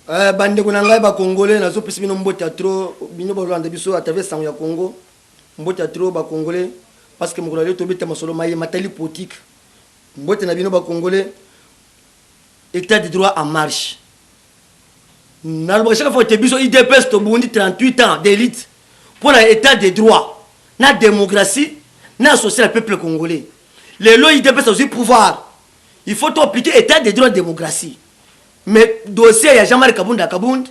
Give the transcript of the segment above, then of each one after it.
Bande kunangai ba Congolais nazo pesi bino mbota trop bino ba Rwanda biso à travers sango ya Congo mbota trop ba Congolais parce que mokolo le tobeta masolo maye matali politique mbota na bino ba Congolais état de droit en marche na lo chaque fois te biso IDPS to bundi 38 ans d'élite pour l'état de droit na démocratie na social peuple congolais les lois IDPS aussi pouvoir il faut appliquer état de droit démocratie. Mais dossier, il y a Jean-Marie Kabound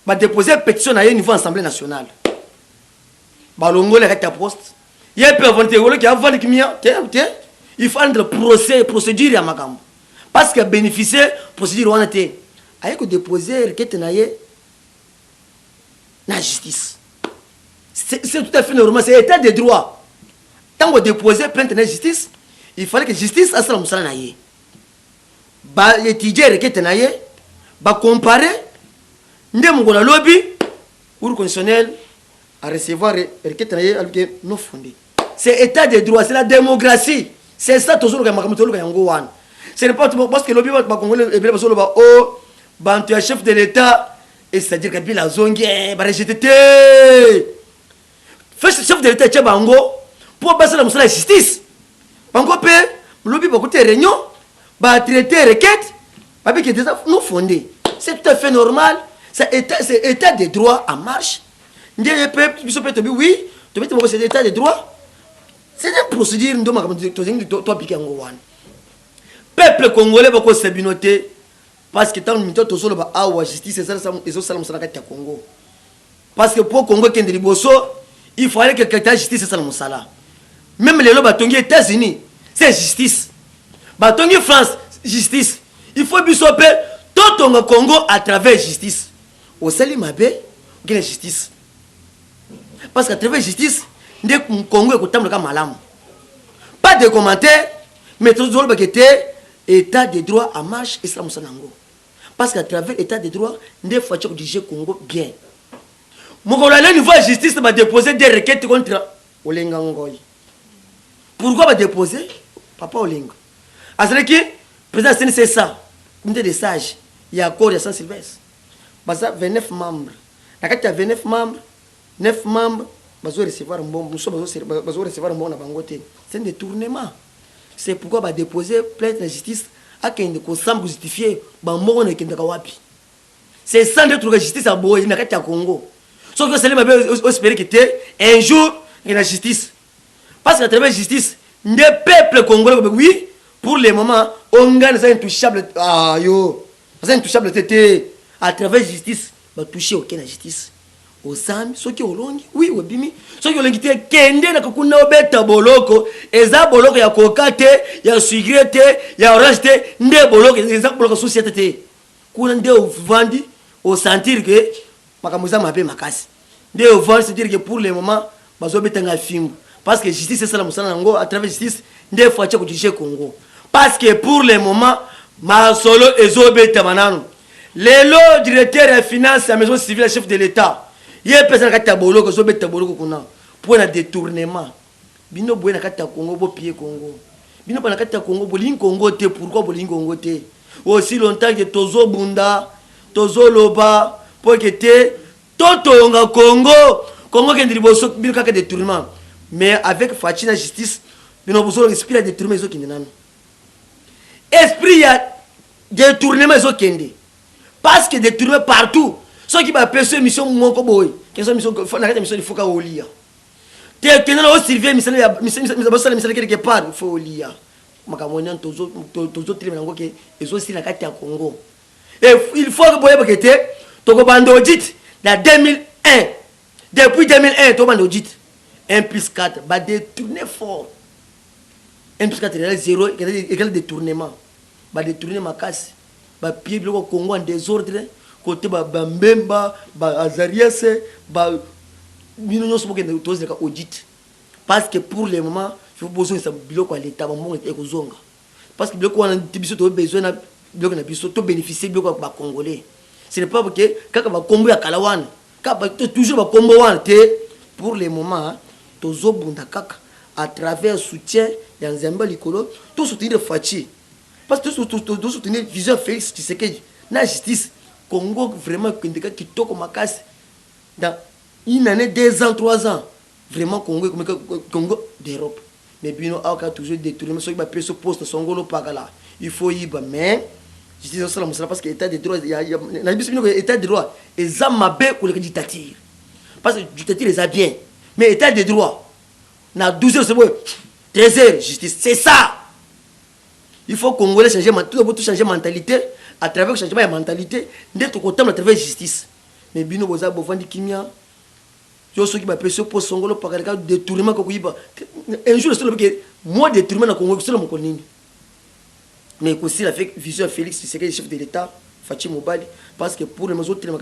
va déposer pétition à un niveau Assemblée nationale. Balongo les règles à poste. Il y a un peu de qui a vendu qui il faut un procédure à Makam. Parce que bénéficier procédure on a été. Il faut déposer requête na justice. C'est tout à fait normal, c'est état de droit. Tant qu'on déposer plainte na justice, il fallait que justice a ça musala na ye. Ba étudier requête na ye. Va comparer ndemo la lobby pour conditionnel à recevoir requête avec non fondé. C'est état de droit, c'est la démocratie. C'est ça toujours que makamutolo yango wan. Ce n'est pas parce que lobby va congolais et bien parce que oh bantu chef de l'état et c'est-à-dire que bila zongi ba rejeté. Fait chef de l'état tcha bango pour passer la musala justice. Bango pe lobby ba côté réunion ba traiter requête parce que déjà non fondé. C'est tout à fait normal. C'est état de droit en marche. Oui, c'est état de droit. C'est une procédure. Peuple congolais va se binoter parce que tant que tu as la justice, c'est ça Congo. Parce que pour Congo, il fallait que quelqu'un justice, c'est ça le même les lois les États-Unis, c'est justice. Batongi France, justice. Il faut bisoper tout le Congo à travers justice. Au Sali Mabé, il y a justice. Parce qu'à travers justice, le Congo est malam. Pas de commentaires, mais tout le monde était état de droit en marche islam sanango. Parce qu'à travers l'état de droit, il faut que le Congo bien. Mon niveau de justice va déposer des requêtes contre Olenga Ngoy. Pourquoi va déposer Papa Olenga? Parce que président c'est ça. Comité des sages, il y a accord de Saint-Sylvestre. Parce que 29 membres. Quand il y a 29 membres, 9 membres, ils vont recevoir un bon. C'est un détournement. C'est pourquoi ils vont déposer plainte de justice à qui ils semble justifier. C'est ça le truc de justice à Boye, il y a Congo. Sauf que c'est espérer que un jour, il y a la justice. Parce qu'à travers la justice, les peuples congolais, oui, pour le moment, on gagne ça intouchable. Ah yo, ça intouchable c'était à travers la justice, va toucher aucune justice. Au Sam, ceux qui ont longi, oui, au Bimi, ceux qui ont longi, kende na kokuna obeta boloko, eza boloko ya kokate, ya sugrete, ya orange te, nde boloko, eza boloko société te. Kuna nde au vandi, au sentir que makamuza mabe makasi. Nde au vandi, c'est dire que pour le moment, bazo betanga film. Parce que justice c'est ça la musana nango, à travers justice, nde faut acheter toucher Congo. Parce que pour le moment, ma solo ezobe tamanano. Le lot directeur des finances à la maison civile, chef de l'État. Il y a personne qui a boloko, ezobe taboloko kuna. Pour un détournement. Bino boye na kata Congo, bo pied Congo. Bino na kata Congo, boling Congo te. Pourquoi boling Congo te? Aussi longtemps que tozo bunda, tozo loba, pour que te toto nga Congo, Congo qui est riboso bino kaka détournement. Mais avec Fachina justice, bino bozo esprit à détournement zo kinenano. Esprit y a détournement zo kende. Parce que détournement partout. Ceux qui va percer mission mon boy, qui sont mission la mission il faut ka olia. Te kenana o servir mission quelque part, il faut olia. Makamonian tozo télé nango ke ezo si la kati ya Congo. Et il faut que boye bakete to ko bando audit dans 2001. Depuis 2001 to bando audit 1 plus 4 va détourner fort. 1 plus 4 égale 0 égale détournement. Va détourner ma casse. Va pied le Congo en désordre. Côté Mbemba, Azarias, Minonyo Smoke de audit. Parce que pour le moment, il faut besoin de bloc à l'État, parce que bloc on a besoin de bénéficier de bloc congolais. Ce n'est pas parce que quand on va combo à Kalawan, toujours va combo pour le moment, tozo bundakaka à travers soutien dans Zamba Likolo, tout soutenir Fachi. Parce que tout soutenir Vision Félix Tshisekedi, la justice. Congo vraiment qui toque ma casse dans une année, 2 ans, 3 ans, vraiment Congo d'Europe. Mais bien, on a toujours détourné, mais ceux qui ont ce poste sont là. Il faut y aller, mais je dis ça parce que l'état de droit, il y a l'état de droit, et ça m'a bien pour le dictature. Parce que le dictature, ils a bien. Mais l'état de droit, dans 12 heures, c'est bon, 13 heures, justice, c'est ça. Il faut que les Congolais changent, tout changer mentalité, à travers le changement de mentalité, d'être content à travers la justice. Mais bien, vous avez besoin de kimia. Je suis qui m'a pris ce poste Songolo par le détournement que un jour, moi, détournement dans le Congo, c'est le Mokonini. Mais aussi, la vision Félix, c'est le chef de l'État, Fachi Mobali, parce que pour les maisons, il y a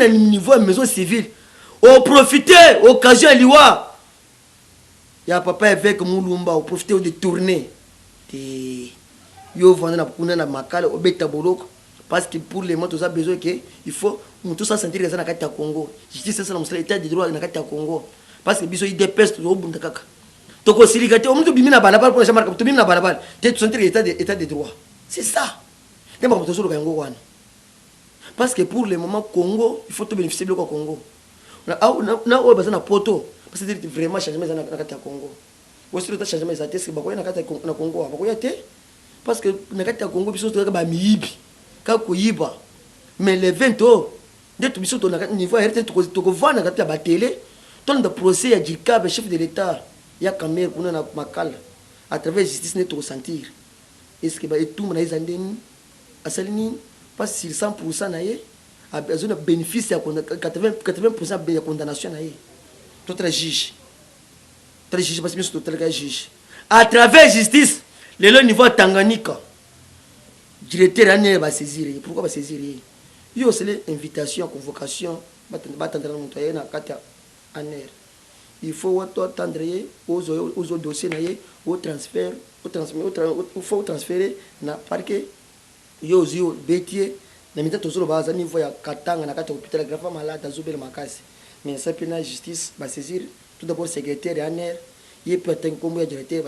un niveau de maison civile. Au profiter, occasion, il y a papa avec Moulumba, au profiter de tourner. Yo vendre na makala au beta boloko. Parce que pour les gens, tout ça besoin que il faut tout ça sentir que ça na kati Congo. Justice ça c'est l'état de droit na kati Congo. Parce que biso il dépêche tout bunda kaka. To ko siligate o mutu bimina balabala pour chamar to bimina balabala. Tu sentir l'état de droit. C'est ça. Demba to solo kango wana. Parce que pour le moment Congo, il faut tout bénéficier de Congo. Na o bazana poto parce que vraiment changement na kati Congo. Aussi le changement ça test que bakoya na kati na Congo, bakoya te parce que na kati Congo biso to ba miyibi. Mais les 20 ans, dès que tu as niveau RT, tu as vendre la télé, tu as procès à Djika, le chef de l'État, il y a Kamer, on a Makal, à travers la justice, tu sentir. Est-ce que tout le monde a à Salini, parce que 100% a besoin de bénéfice à 80% de condamnation. Tu es juge. Tu es juge parce que tu es juge. À travers la justice, le niveau Tanganyika. Directeur année va saisir. Pourquoi va saisir? Il y a aussi l'invitation, convocation, il faut attendre aux dossiers, au transfert, il faut transférer na parquet. Il y a aussi bétier. Na mitatu tozolo baza niveau ya katanga na kata hôpital grave malade azobela makasi. Mais ça pena justice va saisir tout d'abord secrétaire année. Il peut être comme directeur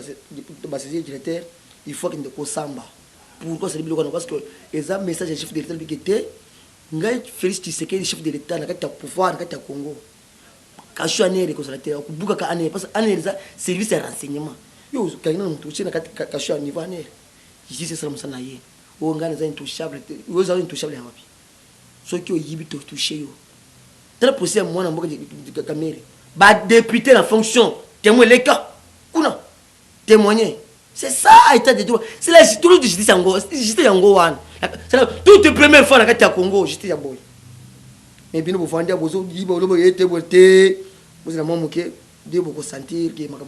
va saisir directeur. Il faut qu'il ne samba. Pourquoi c'est le parce que les messages du chef de l'État qui était ngai Félix Tshisekedi chef de l'État na kata pouvoir na kata Congo kashu anere consulateur kubuka ka anere parce que anere service de renseignement yo kana mtuche na kata kashu niveau anere ici c'est ça ye o ngana za intouchable yo za intouchable hapi so ki o yibi to toucher yo très possible moi na mboka de camere ba député la fonction témoin les cas kuna témoigner. C'est ça, l'état de droit. C'est la justice en Congo. C'est toute première fois dans le Congo, justice en Congo. Mais bien, vous vendez à vous, vous êtes voté, vous avez beaucoup sentir que ma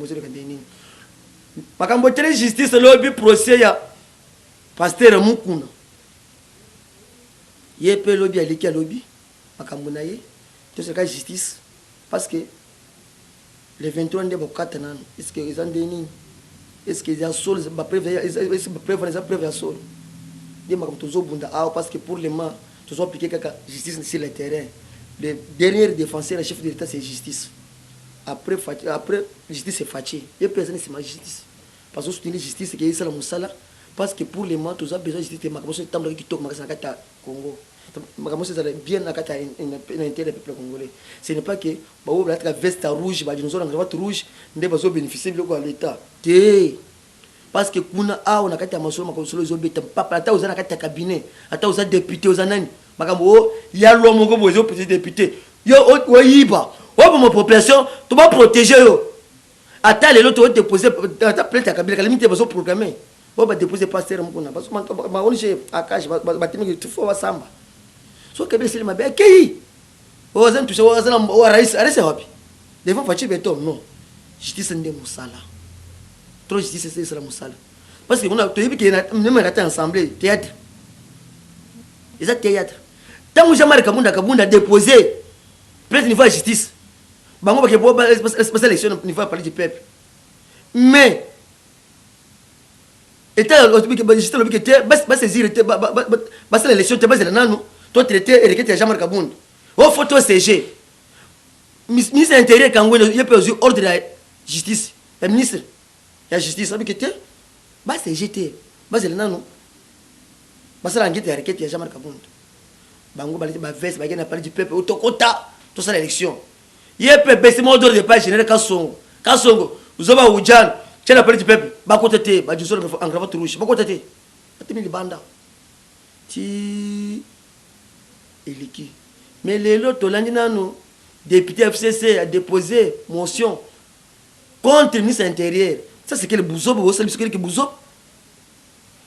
justice, le procès, pasteur Mukuna. Il y a un lobby à l'équipe lobby, ma tout ce cas justice, parce que les 23 ans de Bokata, est-ce qu'ils ont déni? Est-ce qu'il y a sol, preuve à sol. Parce que pour les mains, tu dois appliquer la justice sur le terrain. Le dernier défenseur, le chef de l'État, c'est justice. Après justice, c'est Fachi. Il y a personne qui c'est justice. Parce que soutenir la justice, c'est ça la moussala. Parce que pour les mains, tu as besoin de justice. C'est un qui toque dans le Congo. C'est bien l'intérêt du peuple congolais. Ce n'est pas que la veste rouge, la cravate rouge, ne va bénéficier de l'État. Parce que kuna a on a kati masolo makosolo zobeta papa ata uzana kati cabinet ata uza député uzanani makambo ya lo moko bozo petit député yo oyiba o pour population tu vas protéger yo ata lelo to déposer ata plainte ya kabila limite bazo programmer o ba déposer pasteur mukuna parce que ma onje akaje ba timi tu faut wasamba so kabila sile mabe kei o zan tu so zan o rais arese wapi devant fachi beton non justice ndé musala. Trop justice c'est la moussala. Parce que on a tout dit que nous mettons ensemble théâtre. Et ça théâtre. Tant que Jean-Marc Kabunda déposé peut-être niveau de justice. Bango parce que c'est l'élection niveau parler du peuple. Mais état le justice le que bas saisir bas l'élection te bas là non. Toi traité et requête Jean-Marc Kabunda. Au photo CG. Ministre de l'Intérieur Kango il peut ordre de la justice. Le ministre la justice, ça veut dire que c'est jeté. C'est le non. basala enquête ya requête ya Jean-Marc Kabund bango balati ba veste ba na parler du peuple otokota to ça l'élection yé peuple c'est mot d'ordre de pas général Kasongo uzoba ujana tena parler du peuple ba côté ba jusolo en cravate rouge ba côté atimi libanda ti eliki mais les lots tolandi nanu député FCC a déposé motion contre le ministre intérieur. Ça c'est quel bouzo, c'est quel bouzo.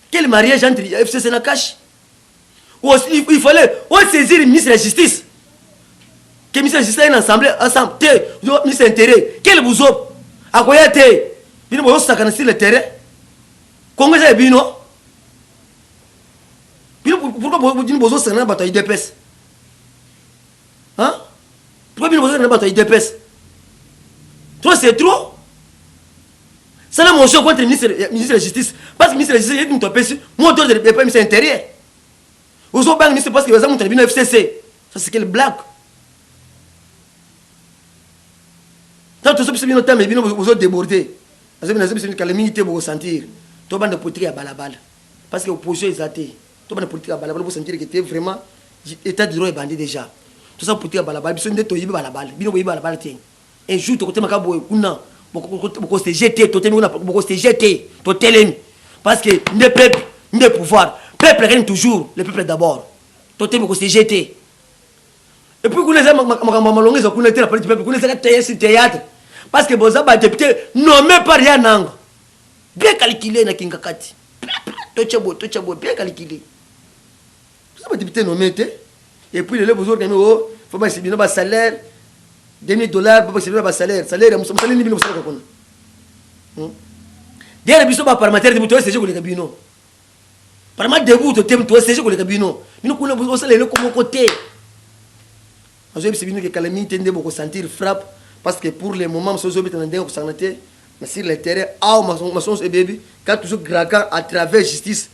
Quel mariage entre FCC et Nakash. Il fallait saisir le ministre de la Justice. Que le ministre de la Justice est ensemble, le ministre intérieur. Quel bouzo. À quoi il y a il y a sur le terrain. Congo est bino. Pourquoi vous dites que vous avez une bataille de pèse? Hein? Pourquoi vous avez une bataille de pèse? Toi c'est trop. C'est la motion contre le ministre de la Justice. Parce que le ministre de la Justice est une topée. Moi, je ne pas le ministre intérieur. Vous avez un ministre parce que vous avez un tribunal FCC. Ça, c'est quelle blague. Quand vous avez un temps, vous avez débordé. Vous avez une calamité pour vous sentir. Tout le monde politique à balabal. Parce que l'opposition est athée. Tout le monde politique à balabal. Vous sentir que vraiment l'état de droit est bandé déjà. Tout ça politique à balabal. Vous avez un balabal. Vous avez un balabal. Un jour, vous avez un beaucoup se jeter, beaucoup se jeter, parce que le peuple, le pouvoir, le peuple règne toujours, le peuple d'abord. Beaucoup se jeter. Et puis, vous les avez théâtre, parce que vous avez député nommé par Yanang. Bien calculé, na Kingakati. Bien calculé. Vous avez député nommé, et puis les besoins de il faut pas essayer de salaire. $2000 pour que le salaire. Salaire, nous sommes allés à derrière les parlementaires de Bouto, c'est le cabino. Parlementaire de Bouto, c'est le cabino. Nous connaissons les comme côté. Nous avons que calamité de beaucoup sentir frappe parce que pour le moment, nous sommes en train de sur le terrain, et bébé, quand toujours graquant à travers justice,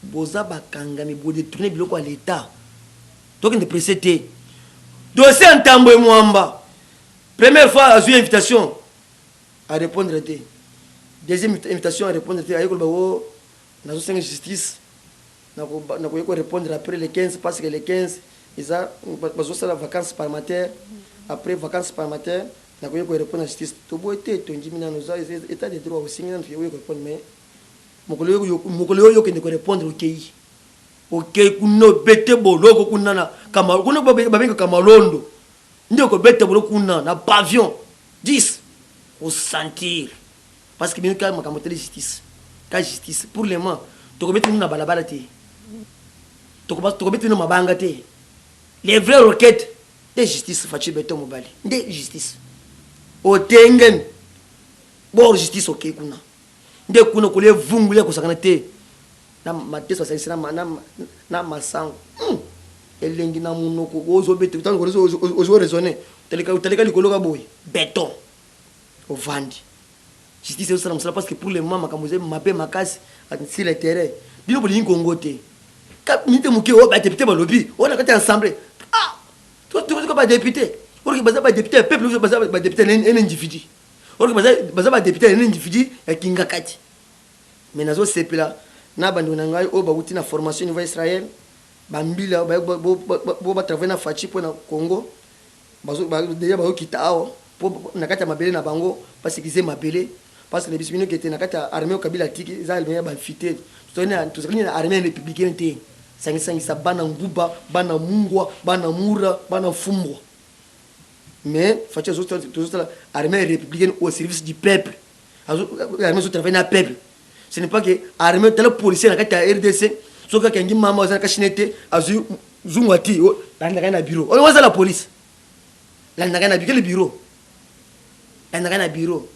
Boza Bakangami, vous détournez à l'État. Donc, il est précédé. Dossier en tambour et Mwamba. Première fois, j'ai eu une invitation à répondre. Deuxième invitation à répondre. Il y a une justice. Je vais répondre après les 15 parce que les 15, ils ont la vacances parlementaires. Après vacances parlementaires, je vais répondre à la justice. Tout le monde est état de droit aussi. Je vais répondre. Mais je vais répondre au pays. Ok, kuno bete boloko kunana kama kuno babenga kamalondo. Ndeko bete boloko kunana na pavillon 10 au sentir parce que bien quand makamote justice. Ka justice pour le moment to ko bete na balabala te. To ko bete na mabanga te. Les vraies requêtes de justice fachi beto mobali. De justice. O tengen bo justice ok kuna. Nde kuna ko le vungule ko sakana te. Na teso sa na masango elengi na munoko ozo bete tant ozo raisonner teleka likolo ka boy béton au vandi justice c'est ça parce que pour le moment makamoze mapé makasi sur le terrain bino boli ngote ka mite muke o ba député ba lobby on a été ensemble ah toi pas député on que ba député peuple ba député un individu on que ba député un individu ya kingakati mais nazo sepela na bandi ngai o ba uti na formation niveau Israël bambila ba travailler na fachi pour na Congo déjà ba okita awo pour na kata mabele na bango parce que c'est mabele parce que les bisbino qui étaient na kata armée au Kabila tiki za almenya ba fité tout na armée républicaine té sangi sa bana nguba bana mungwa bana mura bana fumbwa mais fachi tout ça armée républicaine au service du peuple armée sur travailler na peuple. Ce n'est pas que l'armée de la police dans la RDC, ce que quelqu'un m'a dit, c'est que Zungwati, là n'a rien à bureau. On va la police. Là n'a rien à bureau. Là n'a rien à bureau.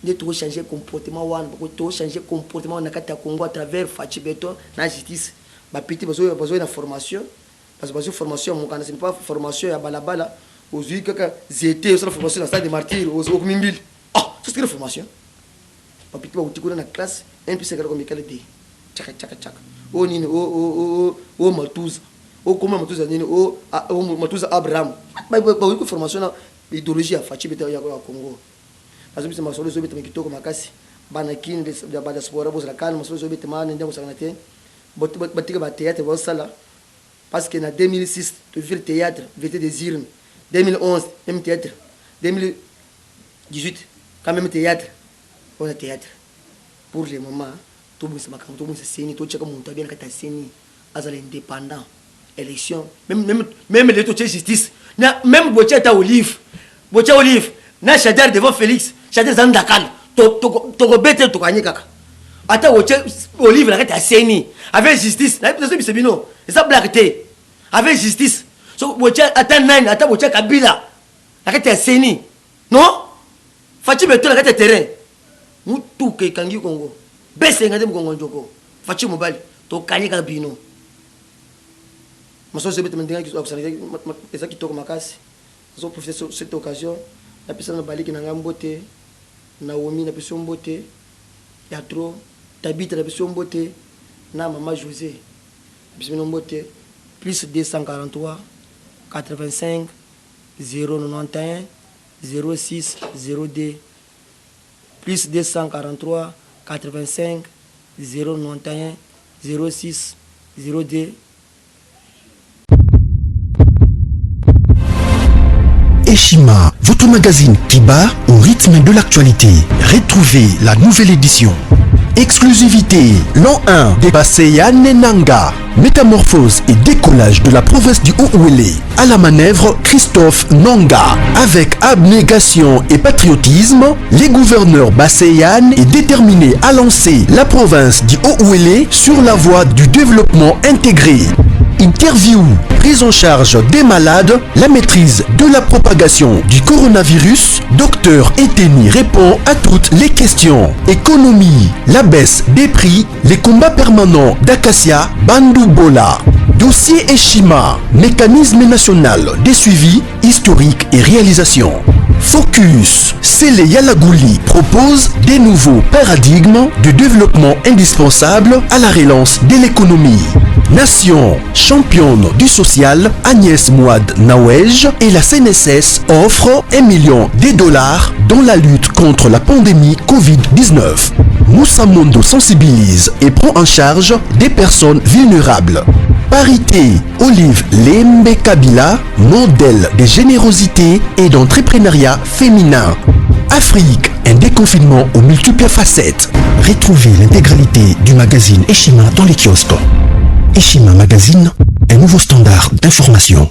Il faut changer comportement, il faut changer comportement dans le Congo à travers Fachi Beton, la justice. Bah petit besoin de formation, parce que formation, ce n'est pas formation à balabala. Aujourd'hui, quand j'étais sur la formation dans le stade de martyrs, au Mimbil. Ah, c'est ce que la formation. Papiti ba utikuna na classe un plus c'est comme Michael D chaka o nini o Matuza o comment Matuza nini o Matuza Abraham ba ko formation na idéologie ya fachi beta ya Congo azubi se masolo zo beta mikitoko makasi bana kin de ba diaspora bozala kan masolo zo beta mana ndemo sakana te théâtre parce que en 2006 tu fais le théâtre vérité des urnes 2011 même théâtre 2018 quand même théâtre on a théâtre pour le moment tout le monde c'est tout chacun monte bien quand c'est indépendant élection même les autres justice même Botia ta Olive na Chadar devant Félix Chadar Zandakal to bête to gagner kaka ata Olive la kata seni avec justice na peut c'est bino et ça blagueté avec justice so Botia ata nine ata Botia Kabila la kata seni non Fachi beto la kata terrain mutu ke kangi Congo bese ngade Congo njoko Fachi mobile to gagner kaka bino mas je vais te demander que ça qui toque ma casse. Je vais profiter de cette occasion. La personne na bali qui n'a beauté, Naomi na personne beauté, Yatro, Tabita na personne beauté, na maman José, personne beauté, plus 243 85 091 06 02 plus 243 85 091 06 02. Eshima, votre magazine qui bat au rythme de l'actualité. Retrouvez la nouvelle édition. Exclusivité, l'an 1 des Basseyane Nanga. Métamorphose et décollage de la province du Haut-Ouélé. À la manœuvre, Christophe Nanga. Avec abnégation et patriotisme, les gouverneurs Basseyane est déterminé à lancer la province du Haut-Ouélé sur la voie du développement intégré. Interview, prise en charge des malades, la maîtrise de la propagation du coronavirus. Docteur Eteni répond à toutes les questions. Économie, la baisse des prix, les combats permanents d'Acacia, Bandoubola. Dossier Eshima, mécanisme national des suivis historiques et réalisations. Focus, Sele Yalagouli propose des nouveaux paradigmes de développement indispensables à la relance de l'économie. Nation, championne du social, Agnès Mouad Nawej et la CNSS offrent $1 million dans la lutte contre la pandémie Covid-19. Moussa Mondo sensibilise et prend en charge des personnes vulnérables. Parité, Olive Lembe Kabila, modèle de générosité et d'entrepreneuriat féminin. Afrique, un déconfinement aux multiples facettes. Retrouvez l'intégralité du magazine Eshima dans les kiosques. Eshima Magazine, un nouveau standard d'information.